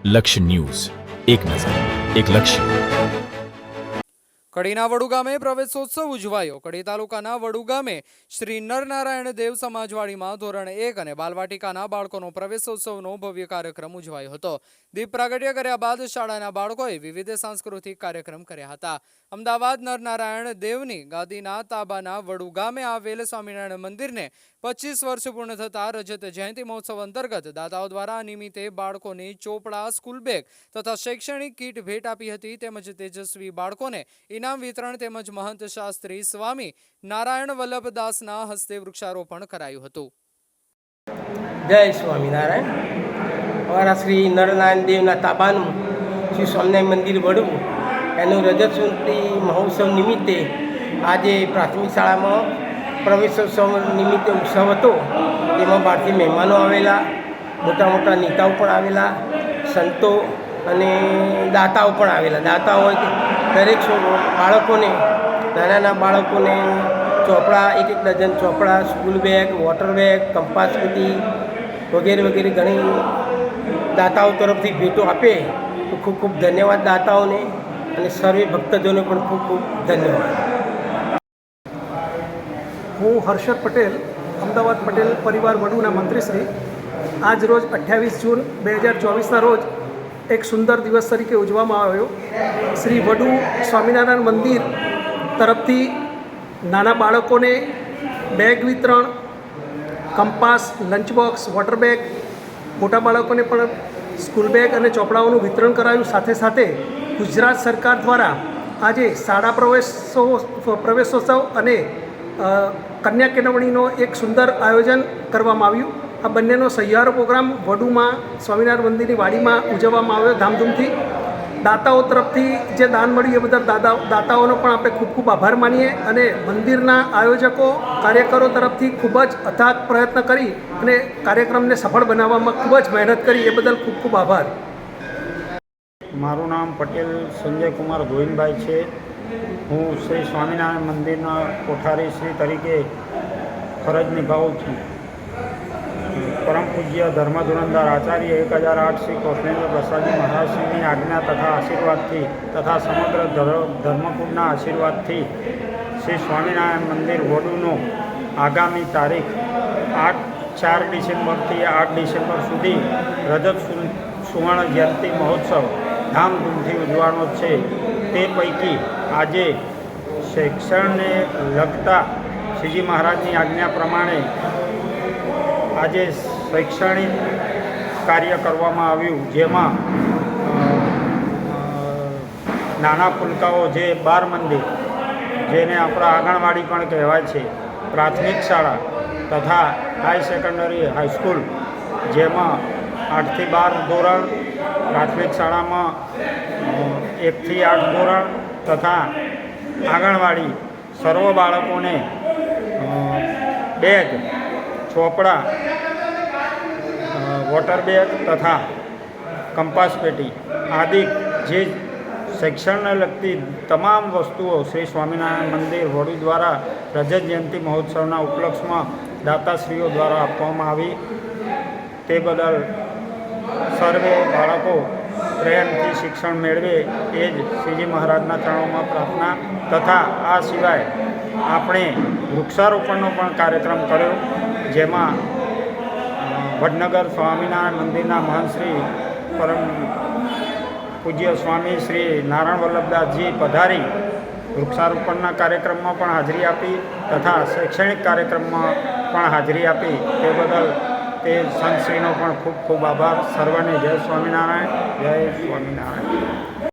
લક્ષ્ય ન્યૂઝ, એક નજર, એક લક્ષ્ય. કડીના વડુ ગામે પ્રવેશોત્સવ ઉજવાયો. કડી તાલુકાના વડુ ગામે શ્રી નરનારાયણ દેવ સમાજવાડીમાં ધોરણ 1 અને બાલવાટિકાના બાળકોનો પ્રવેશોત્સવનો ભવ્ય કાર્યક્રમ ઉજવાયો હતો. દીપ પ્રાગટ્ય કર્યા બાદ શાળાના બાળકોએ વિવિધ સાંસ્કૃતિક કાર્યક્રમ કર્યા હતા. અમદાવાદ નરનારાયણ દેવની ગાદીના તાબાના વડુ ગામે આવેલ સ્વામિનારાયણ મંદિરને 25 વર્ષ પૂર્ણ થતા રજત જયંતિ મહોત્સવ અંતર્ગત દાતાઓ દ્વારા નિમિત્તે બાળકોને ચોપડા, સ્કૂલ બેગ તથા શૈક્ષણિક કીટ ભેટ આપી હતી. તેમજ તેજસ્વી બાળકોને ઇનામ વિતરણ તેમજ મહંત શાસ્ત્રી સ્વામી નારાયણ વલ્લભદાસના હસ્તે વૃક્ષારોપણ કરાયું હતું. જય સ્વામિનારાયણ. અમારા શ્રી નરનારાયણ દેવના તાબાનું શ્રી સ્વામિનારાયણ મંદિર વડુ એનું રજત જયંતિ મહોત્સવ નિમિત્તે આજે પ્રાથમિક શાળામાં પ્રવેશોત્સવ નિમિત્તે ઉત્સવ હતો. તેમાં બહારથી મહેમાનો આવેલા, મોટા મોટા નેતાઓ પણ આવેલા, સંતો અને દાતાઓ પણ આવેલા. દાતાઓ દરેક બાળકોને, નાના બાળકોને ચોપડા, એક ડઝન ચોપડા, school bag, water bag, compass પેટી વગેરે વગેરે ઘણી દાતાઓ તરફથી ભેટો આપે તો ખૂબ ખૂબ ધન્યવાદ દાતાઓને, અને સર્વે ભક્તજોને પણ ખૂબ ખૂબ ધન્યવાદ. હું હર્ષદ પટેલ, અમદાવાદ પટેલ પરિવાર વડુના મંત્રીશ્રી. આજ રોજ 28 જૂન 2024ના રોજ એક સુંદર દિવસ તરીકે ઉજવવામાં આવ્યો. શ્રી વડુ સ્વામિનારાયણ મંદિર તરફથી નાના બાળકોને બેગ વિતરણ, compass, lunch box, water bag, મોટા બાળકોને પણ સ્કૂલ બેગ અને ચોપડાઓનું વિતરણ કરાયું. સાથે સાથે ગુજરાત સરકાર દ્વારા આજે શાળા પ્રવેશોત્સવ અને કન્યા કેળવણીનો એક સુંદર આયોજન કરવામાં આવ્યું. આ બંનેનો સહિયારો પ્રોગ્રામ વડુમાં સ્વામિનારાયણ મંદિરની વાડીમાં ઉજવવામાં આવ્યો ધામધૂમથી. દાતાઓ તરફથી જે દાન મળ્યું એ બદલ દાતાઓનો પણ આપણે ખૂબ ખૂબ આભાર માનીએ, અને મંદિરના આયોજકો, કાર્યકરો તરફથી ખૂબ જ અથાગ પ્રયત્ન કરી અને કાર્યક્રમને સફળ બનાવવામાં ખૂબ જ મહેનત કરી, એ બદલ ખૂબ ખૂબ આભાર. મારું નામ પટેલ સંજય કુમાર ગોવિંદભાઈ છે. હું શ્રી સ્વામિનારાયણ મંદિરના કોઠારી શ્રી તરીકે ફરજ નિભાવું છું. પરમ પૂજ્ય ધર્મધુરંદર આચાર્ય 1008 શ્રી કૌશલેન્દ્ર પ્રસાદજી મહારાજશ્રીની આજ્ઞા તથા આશીર્વાદથી તથા સમગ્ર ધર્મકુળના આશીર્વાદથી શ્રી સ્વામિનારાયણ મંદિર વડુનો આગામી તારીખ 4 ડિસેમ્બરથી 8 ડિસેમ્બર સુધી રજત સુવર્ણ જયંતિ મહોત્સવ ધામધૂમથી ઉજવવાનો છે. તે પૈકી આજે શિક્ષણને લગતા શ્રીજી મહારાજની આજ્ઞા પ્રમાણે આજે શૈક્ષણિક કાર્ય કરવામાં આવ્યું, જેમાં નાના ફૂલકાઓ જે 12 મંદિર, જેને આપણા આંગણવાડી પણ કહેવાય છે, પ્રાથમિક શાળા તથા હાઈ સેકન્ડરી હાઈસ્કૂલ, જેમાં 8 થી 12 ધોરણ, પ્રાથમિક શાળામાં 1 થી 8 ધોરણ તથા આંગણવાડી સર્વ બાળકોને બેગ, ચોપડા, વોટર બેગ તથા કંપાસ પેટી આદિ જે શિક્ષણને લગતી તમામ વસ્તુઓ શ્રી સ્વામિનારાયણ મંદિર વડુ દ્વારા રજત જયંતિ મહોત્સવના ઉપલક્ષમાં દાતાશ્રીઓ દ્વારા આપવામાં આવી. તે બદલ સર્વે બાળકો પ્રેમથી શિક્ષણ મેળવે એ જ શ્રીજી મહારાજના ચરણોમાં પ્રાર્થના. તથા આ સિવાય આપણે વૃક્ષારોપણનો પણ કાર્યક્રમ કર્યો, જેમાં વડનગર સ્વામિનારાયણ મંદિરના મહંત શ્રી પરમ પૂજ્ય સ્વામી શ્રી નારાયણ વલ્લભદાસજી પધારી વૃક્ષારોપણના કાર્યક્રમમાં પણ હાજરી આપી તથા શૈક્ષણિક કાર્યક્રમમાં પણ હાજરી આપી. તે બદલ તે સંતશ્રીનો પણ ખૂબ ખૂબ આભાર. સર્વને જય સ્વામિનારાયણ. જય સ્વામિનારાયણ.